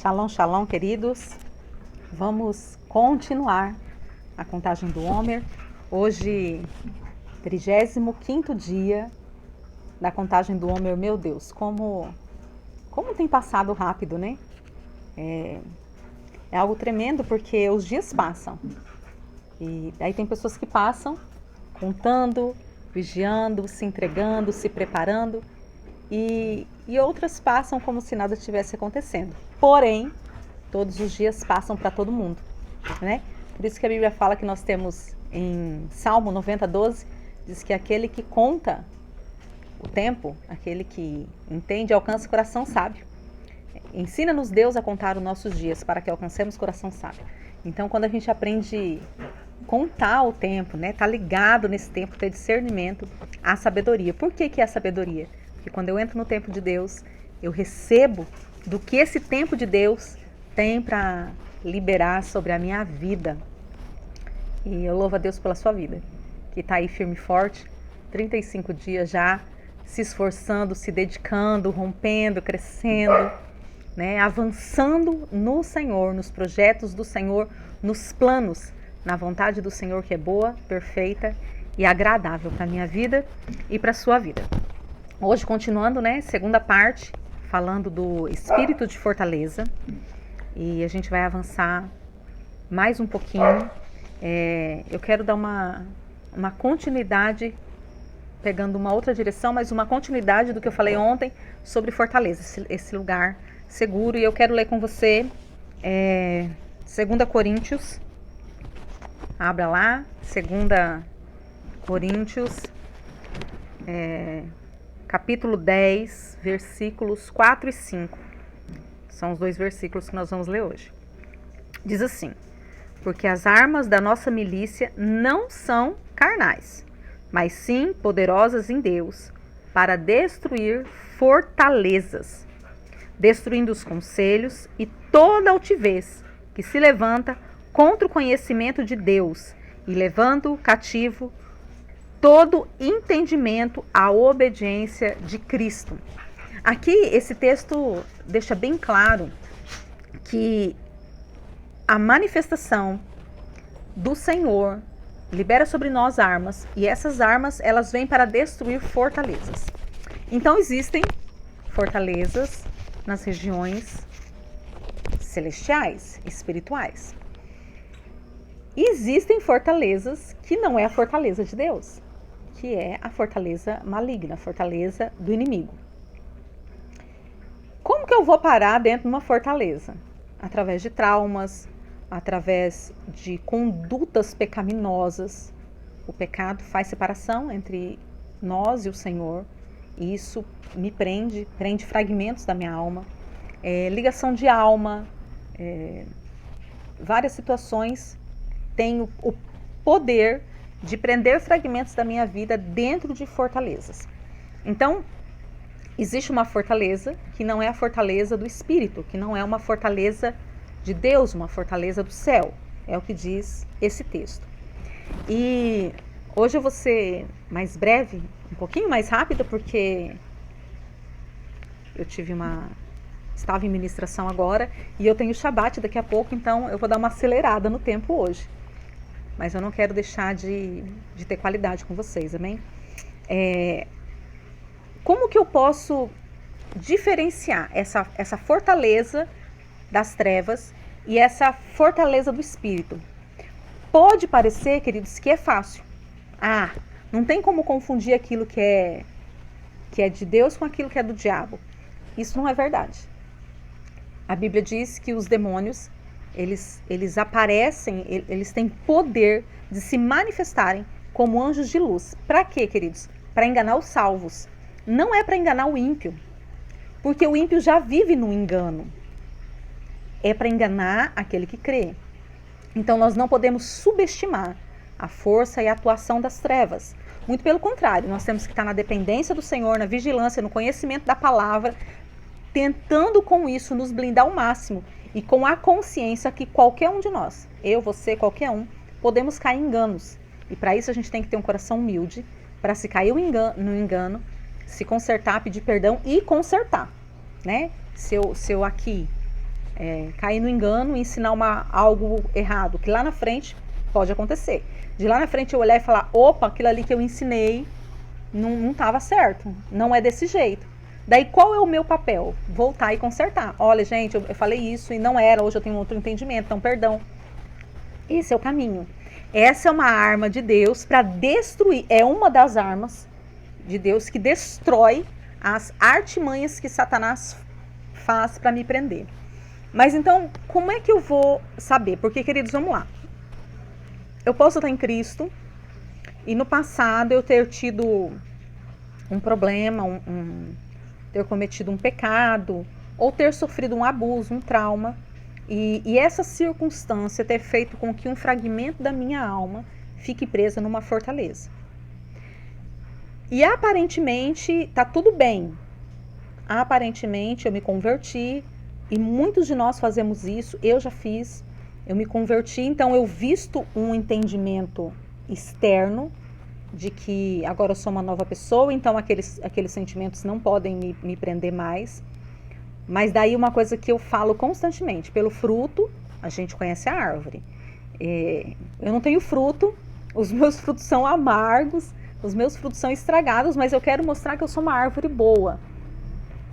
Shalom, shalom, queridos. Vamos continuar a contagem do Homer. Hoje, 35º dia da contagem do Homer. Meu Deus, como tem passado rápido, né? É algo tremendo porque os dias passam. E aí tem pessoas que passam contando, vigiando, se entregando, se preparando. E outras passam como se nada estivesse acontecendo. Porém, todos os dias passam para todo mundo, né? Por isso que a Bíblia fala que nós temos em Salmo 90:12, diz que aquele que conta o tempo, aquele que entende, alcança o coração sábio. Ensina-nos Deus a contar os nossos dias para que alcancemos o coração sábio. Então, quando a gente aprende a contar o tempo, né? Tá ligado nesse tempo, ter discernimento, a sabedoria. Por que é a sabedoria? Porque quando eu entro no tempo de Deus, eu recebo do que esse tempo de Deus tem para liberar sobre a minha vida. E eu louvo a Deus pela sua vida, que está aí firme e forte, 35 dias já, se esforçando, se dedicando, rompendo, crescendo, né? Avançando no Senhor, nos projetos do Senhor, nos planos, na vontade do Senhor que é boa, perfeita e agradável para a minha vida e para a sua vida. Hoje, continuando, né, segunda parte, falando do espírito de fortaleza, e a gente vai avançar mais um pouquinho. Eu quero dar uma continuidade, pegando uma outra direção, mas uma continuidade do que eu falei ontem sobre fortaleza, esse lugar seguro. E eu quero ler com você 2 Coríntios, abra lá, 2 Coríntios, capítulo 10, versículos 4 e 5. São os dois versículos que nós vamos ler hoje. Diz assim: porque as armas da nossa milícia não são carnais, mas sim poderosas em Deus, para destruir fortalezas, destruindo os conselhos e toda altivez que se levanta contra o conhecimento de Deus, e levando cativo todo entendimento à obediência de Cristo. Aqui esse texto deixa bem claro que a manifestação do Senhor libera sobre nós armas, e essas armas elas vêm para destruir fortalezas. Então existem fortalezas nas regiões celestiais, espirituais. Existem fortalezas que não é a fortaleza de Deus, que é a fortaleza maligna, a fortaleza do inimigo. Como que eu vou parar dentro de uma fortaleza? Através de traumas, através de condutas pecaminosas. O pecado faz separação entre nós e o Senhor, e isso me prende fragmentos da minha alma. Ligação de alma, várias situações têm o poder de prender fragmentos da minha vida dentro de fortalezas. Então, existe uma fortaleza que não é a fortaleza do Espírito, que não é uma fortaleza de Deus, uma fortaleza do céu. É o que diz esse texto. E hoje eu vou ser mais breve, um pouquinho mais rápida, porque eu estava em ministração agora e eu tenho Shabat daqui a pouco, então eu vou dar uma acelerada no tempo hoje. Mas eu não quero deixar de ter qualidade com vocês, amém? Como que eu posso diferenciar essa fortaleza das trevas e essa fortaleza do Espírito? Pode parecer, queridos, que é fácil. Não tem como confundir aquilo que é de Deus com aquilo que é do diabo. Isso não é verdade. A Bíblia diz que os demônios, eles aparecem, eles têm poder de se manifestarem como anjos de luz. Para quê, queridos? Para enganar os salvos. Não é para enganar o ímpio, porque o ímpio já vive no engano. É para enganar aquele que crê. Então nós não podemos subestimar a força e a atuação das trevas. Muito pelo contrário, nós temos que estar na dependência do Senhor, na vigilância, no conhecimento da palavra, tentando com isso nos blindar ao máximo e com a consciência que qualquer um de nós, eu, você, qualquer um, podemos cair em enganos. E para isso a gente tem que ter um coração humilde, para se cair no engano, se consertar, pedir perdão e consertar, né? Se eu aqui cair no engano e ensinar algo errado, que lá na frente pode acontecer. De lá na frente eu olhar e falar, opa, aquilo ali que eu ensinei não estava certo, não é desse jeito. Daí qual é o meu papel? Voltar e consertar. Olha, gente, eu falei isso e não era, hoje eu tenho outro entendimento, então perdão. Esse é o caminho. Essa é uma arma de Deus para destruir, é uma das armas de Deus que destrói as artimanhas que Satanás faz para me prender. Mas então, como é que eu vou saber? Porque, queridos, vamos lá. Eu posso estar em Cristo e no passado eu ter tido um problema, ter cometido um pecado, ou ter sofrido um abuso, um trauma, e essa circunstância ter feito com que um fragmento da minha alma fique presa numa fortaleza. E aparentemente está tudo bem. Aparentemente eu me converti, e muitos de nós fazemos isso, eu já fiz, eu me converti, então eu visto um entendimento externo de que agora eu sou uma nova pessoa, então aqueles sentimentos não podem me prender mais. Mas daí uma coisa que eu falo constantemente, pelo fruto a gente conhece a árvore. Eu não tenho fruto, os meus frutos são amargos, os meus frutos são estragados, mas eu quero mostrar que eu sou uma árvore boa.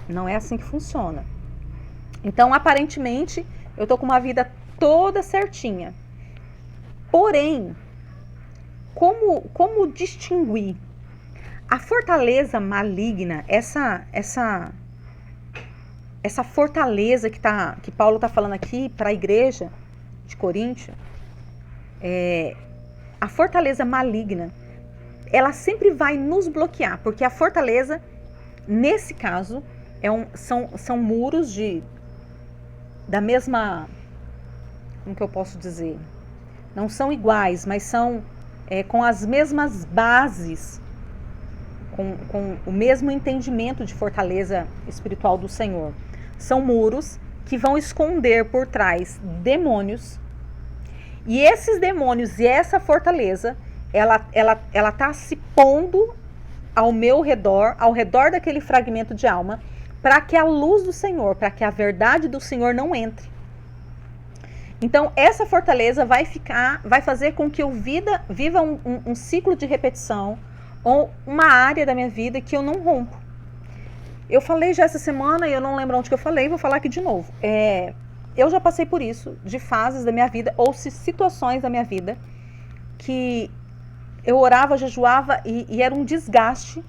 Não é assim que funciona. Então, aparentemente, eu tô com uma vida toda certinha. Porém, como distinguir a fortaleza maligna, essa fortaleza que Paulo está falando aqui para a igreja de Coríntio, a fortaleza maligna, ela sempre vai nos bloquear, porque a fortaleza, nesse caso, são muros da mesma, como que eu posso dizer? Não são iguais, mas são com as mesmas bases, com o mesmo entendimento de fortaleza espiritual do Senhor. São muros que vão esconder por trás demônios, e esses demônios e essa fortaleza, ela tá se pondo ao meu redor, ao redor daquele fragmento de alma, para que a luz do Senhor, para que a verdade do Senhor não entre. Então, essa fortaleza vai fazer com que eu viva um ciclo de repetição, ou uma área da minha vida que eu não rompo. Eu falei já essa semana, e eu não lembro onde que eu falei, vou falar aqui de novo. Eu já passei por isso, de fases da minha vida, ou situações da minha vida, que eu orava, jejuava, e era um desgaste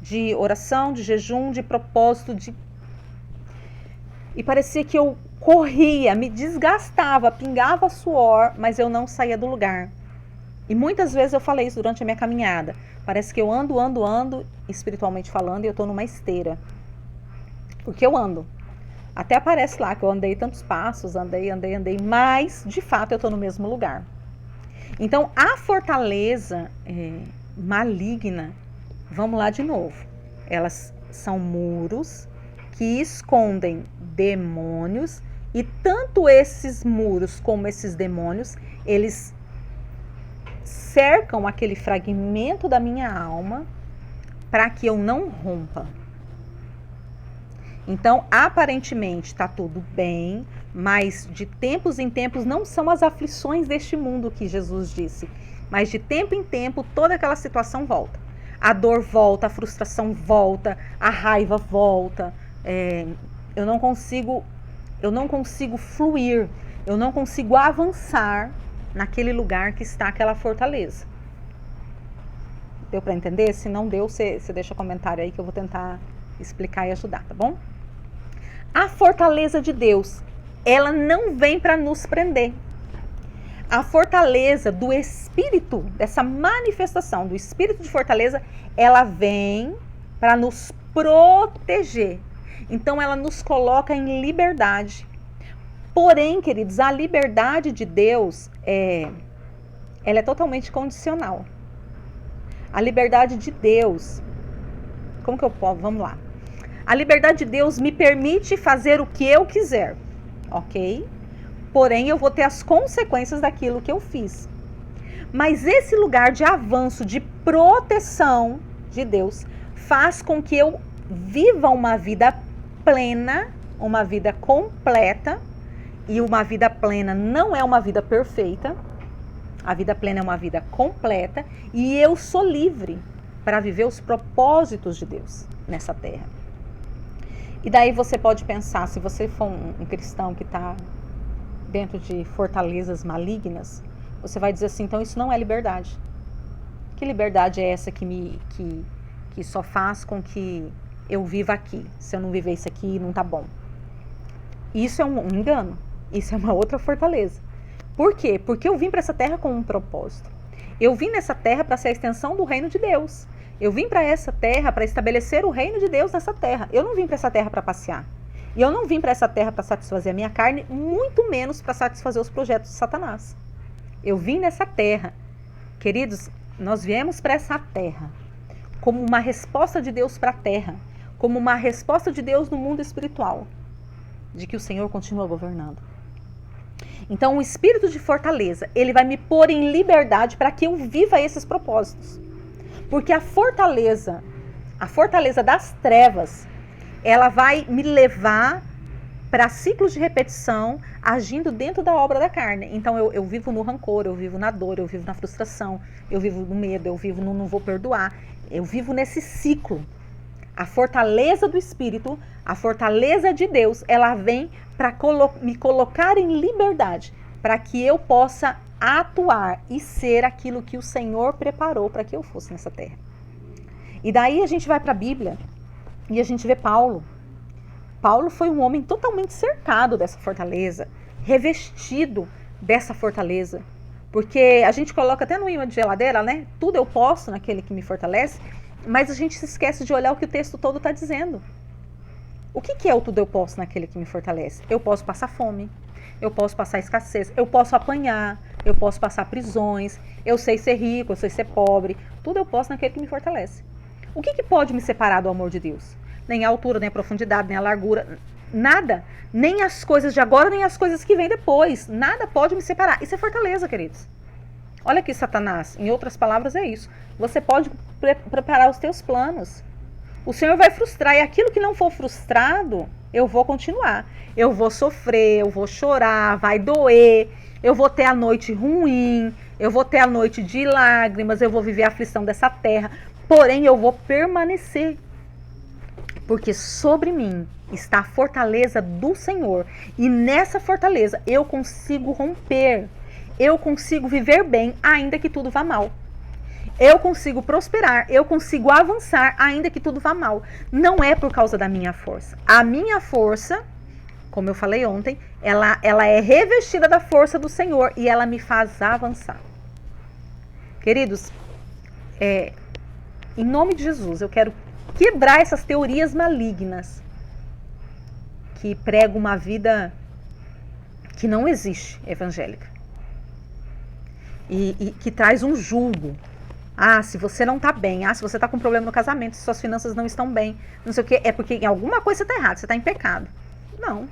de oração, de jejum, de propósito, e parecia que eu corria, me desgastava, pingava suor, mas eu não saía do lugar. E muitas vezes eu falei isso durante a minha caminhada. Parece que eu ando, espiritualmente falando, e eu estou numa esteira. Porque eu ando. Até aparece lá que eu andei tantos passos, andei, mas de fato eu estou no mesmo lugar. Então a fortaleza maligna, vamos lá de novo, elas são muros que escondem demônios, e tanto esses muros como esses demônios, eles cercam aquele fragmento da minha alma para que eu não rompa. Então, aparentemente está tudo bem, mas de tempos em tempos não são as aflições deste mundo que Jesus disse, mas de tempo em tempo toda aquela situação volta. A dor volta, a frustração volta, a raiva volta. Eu não consigo fluir, eu não consigo avançar naquele lugar que está aquela fortaleza. Deu para entender? Se não deu, você deixa comentário aí que eu vou tentar explicar e ajudar, tá bom? A fortaleza de Deus, ela não vem para nos prender. A fortaleza do Espírito, dessa manifestação do Espírito de fortaleza, ela vem para nos proteger. Então ela nos coloca em liberdade. Porém, queridos, a liberdade de Deus ela é totalmente condicional. A liberdade de Deus, como que eu posso? Vamos lá. A liberdade de Deus me permite fazer o que eu quiser, ok? Porém, eu vou ter as consequências daquilo que eu fiz. Mas esse lugar de avanço, de proteção de Deus, faz com que eu viva uma vida plena uma vida completa, e uma vida plena não é uma vida perfeita. A vida plena é uma vida completa, e eu sou livre para viver os propósitos de Deus nessa terra. E daí você pode pensar, se você for um cristão que está dentro de fortalezas malignas, você vai dizer assim, então isso não é liberdade. Que liberdade é essa que só faz com que eu viva aqui? Se eu não viver isso aqui, não tá bom. Isso é um engano. Isso é uma outra fortaleza. Por quê? Porque eu vim para essa terra com um propósito. Eu vim nessa terra para ser a extensão do reino de Deus. Eu vim para essa terra para estabelecer o reino de Deus nessa terra. Eu não vim para essa terra para passear. E eu não vim para essa terra para satisfazer a minha carne, muito menos para satisfazer os projetos de Satanás. Eu vim nessa terra. Queridos, nós viemos para essa terra como uma resposta de Deus para a terra, como uma resposta de Deus no mundo espiritual, de que o Senhor continua governando. Então, o espírito de fortaleza, ele vai me pôr em liberdade para que eu viva esses propósitos. Porque a fortaleza das trevas, ela vai me levar para ciclos de repetição, agindo dentro da obra da carne. Então, eu vivo no rancor, eu vivo na dor, eu vivo na frustração, eu vivo no medo, eu vivo no não vou perdoar. Eu vivo nesse ciclo. A fortaleza do Espírito, a fortaleza de Deus, ela vem para me colocar em liberdade, para que eu possa atuar e ser aquilo que o Senhor preparou para que eu fosse nessa terra. E daí a gente vai para a Bíblia e a gente vê Paulo. Paulo foi um homem totalmente cercado dessa fortaleza, revestido dessa fortaleza. Porque a gente coloca até no imã de geladeira, né? Tudo eu posso naquele que me fortalece. Mas a gente se esquece de olhar o que o texto todo está dizendo. O que é o tudo eu posso naquele que me fortalece? Eu posso passar fome, eu posso passar escassez, eu posso apanhar, eu posso passar prisões, eu sei ser rico, eu sei ser pobre. Tudo eu posso naquele que me fortalece. O que pode me separar do amor de Deus? Nem a altura, nem a profundidade, nem a largura, nada. Nem as coisas de agora, nem as coisas que vêm depois. Nada pode me separar. Isso é fortaleza, queridos. Olha aqui, Satanás, em outras palavras é isso. Você pode preparar os teus planos. O Senhor vai frustrar, e aquilo que não for frustrado, eu vou continuar. Eu vou sofrer, eu vou chorar, vai doer, eu vou ter a noite ruim, eu vou ter a noite de lágrimas, eu vou viver a aflição dessa terra, porém eu vou permanecer. Porque sobre mim está a fortaleza do Senhor, e nessa fortaleza eu consigo romper. Eu consigo viver bem, ainda que tudo vá mal. Eu consigo prosperar, eu consigo avançar, ainda que tudo vá mal. Não é por causa da minha força. A minha força, como eu falei ontem, ela é revestida da força do Senhor e ela me faz avançar. Queridos, em nome de Jesus, eu quero quebrar essas teorias malignas que pregam uma vida que não existe evangélica. E que traz um julgo. Se você não está bem, se você está com problema no casamento, se suas finanças não estão bem, não sei o que, é porque em alguma coisa você está errado, você está em pecado. Não,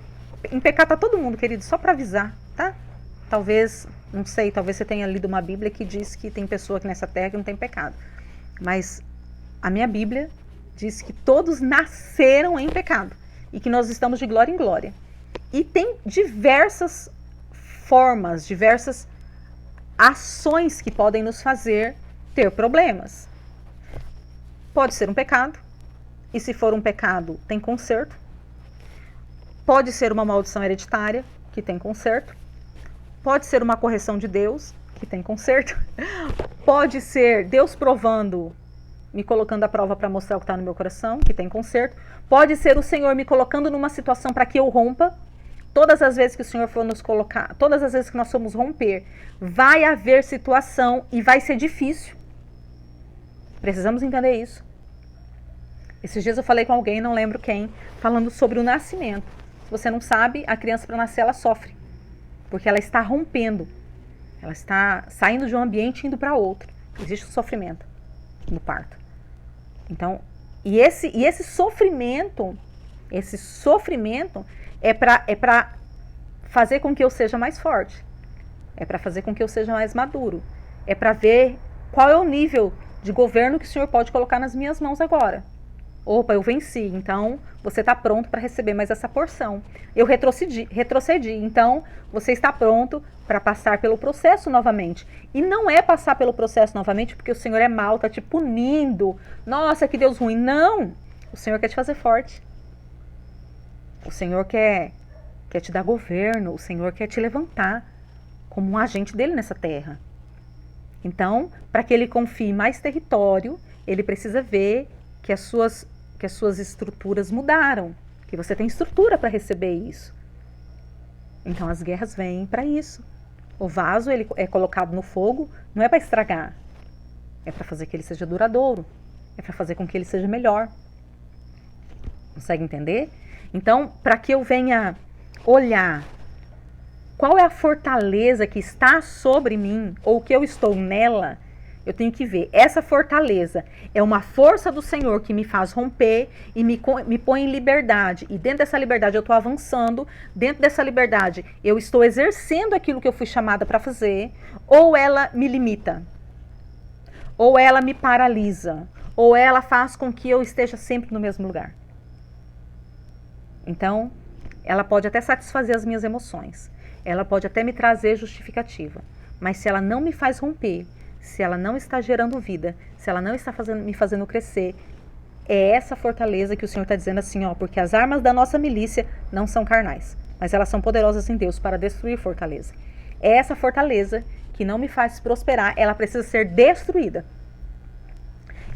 em pecado está todo mundo, querido, só para avisar, tá? Talvez, não sei, talvez você tenha lido uma Bíblia que diz que tem pessoa aqui nessa terra que não tem pecado. Mas a minha Bíblia diz que todos nasceram em pecado e que nós estamos de glória em glória. E tem diversas formas, diversas ações que podem nos fazer ter problemas. Pode ser um pecado, e se for um pecado, tem conserto. Pode ser uma maldição hereditária, que tem conserto. Pode ser uma correção de Deus, que tem conserto. Pode ser Deus provando, me colocando à prova para mostrar o que está no meu coração, que tem conserto. Pode ser o Senhor me colocando numa situação para que eu rompa. Todas as vezes que o Senhor for nos colocar, todas as vezes que nós formos romper, vai haver situação e vai ser difícil. Precisamos entender isso. Esses dias eu falei com alguém, não lembro quem, falando sobre o nascimento. Se você não sabe, a criança para nascer ela sofre, porque ela está rompendo. Ela está saindo de um ambiente e indo para outro. Existe um sofrimento no parto. Então, e esse sofrimento é para fazer com que eu seja mais forte. É para fazer com que eu seja mais maduro. É para ver qual é o nível de governo que o Senhor pode colocar nas minhas mãos agora. Opa, eu venci, então você está pronto para receber mais essa porção. Eu retrocedi, então você está pronto para passar pelo processo novamente. E não é passar pelo processo novamente porque o Senhor é mau, está te punindo. Nossa, que Deus ruim. Não! O Senhor quer te fazer forte. O Senhor quer te dar governo. O Senhor quer te levantar como um agente dele nessa terra. Então, para que ele confie mais território, ele precisa ver que as suas estruturas mudaram, que você tem estrutura para receber isso. Então as guerras vêm para isso. O vaso ele é colocado no fogo, não é para estragar, é para fazer que ele seja duradouro, é para fazer com que ele seja melhor. Consegue entender? Então, para que eu venha olhar qual é a fortaleza que está sobre mim, ou que eu estou nela, eu tenho que ver, essa fortaleza é uma força do Senhor que me faz romper e me põe em liberdade. E dentro dessa liberdade eu estou avançando, dentro dessa liberdade eu estou exercendo aquilo que eu fui chamada para fazer, ou ela me limita, ou ela me paralisa, ou ela faz com que eu esteja sempre no mesmo lugar. Então, ela pode até satisfazer as minhas emoções, ela pode até me trazer justificativa, mas se ela não me faz romper, se ela não está gerando vida, se ela não está me fazendo crescer, é essa fortaleza que o Senhor está dizendo assim, ó, porque as armas da nossa milícia não são carnais, mas elas são poderosas em Deus para destruir fortaleza. É essa fortaleza que não me faz prosperar, ela precisa ser destruída.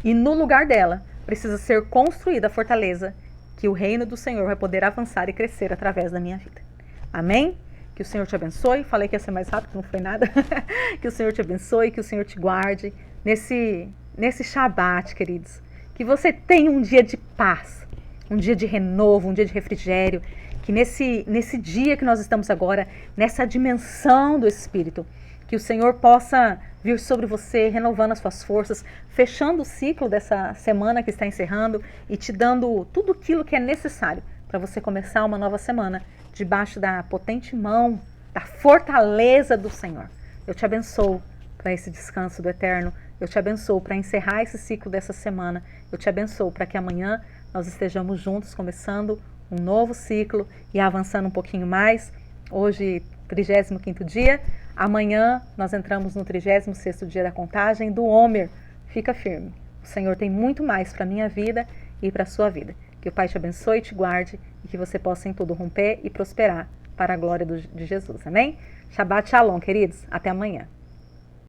E no lugar dela, precisa ser construída a fortaleza que o reino do Senhor vai poder avançar e crescer através da minha vida. Amém? Que o Senhor te abençoe. Falei que ia ser mais rápido, não foi nada. Que o Senhor te abençoe, que o Senhor te guarde nesse Shabat, queridos. Que você tenha um dia de paz, um dia de renovo, um dia de refrigério. Que nesse dia que nós estamos agora, nessa dimensão do Espírito, que o Senhor possa vir sobre você, renovando as suas forças, fechando o ciclo dessa semana que está encerrando e te dando tudo aquilo que é necessário para você começar uma nova semana debaixo da potente mão, da fortaleza do Senhor. Eu te abençoo para esse descanso do Eterno. Eu te abençoo para encerrar esse ciclo dessa semana. Eu te abençoo para que amanhã nós estejamos juntos, começando um novo ciclo e avançando um pouquinho mais. Hoje, 35º dia. Amanhã nós entramos no 36º dia da contagem do Homer. Fica firme. O Senhor tem muito mais para a minha vida e para a sua vida. Que o Pai te abençoe e te guarde e que você possa em tudo romper e prosperar para a glória de Jesus. Amém? Shabbat Shalom, queridos. Até amanhã.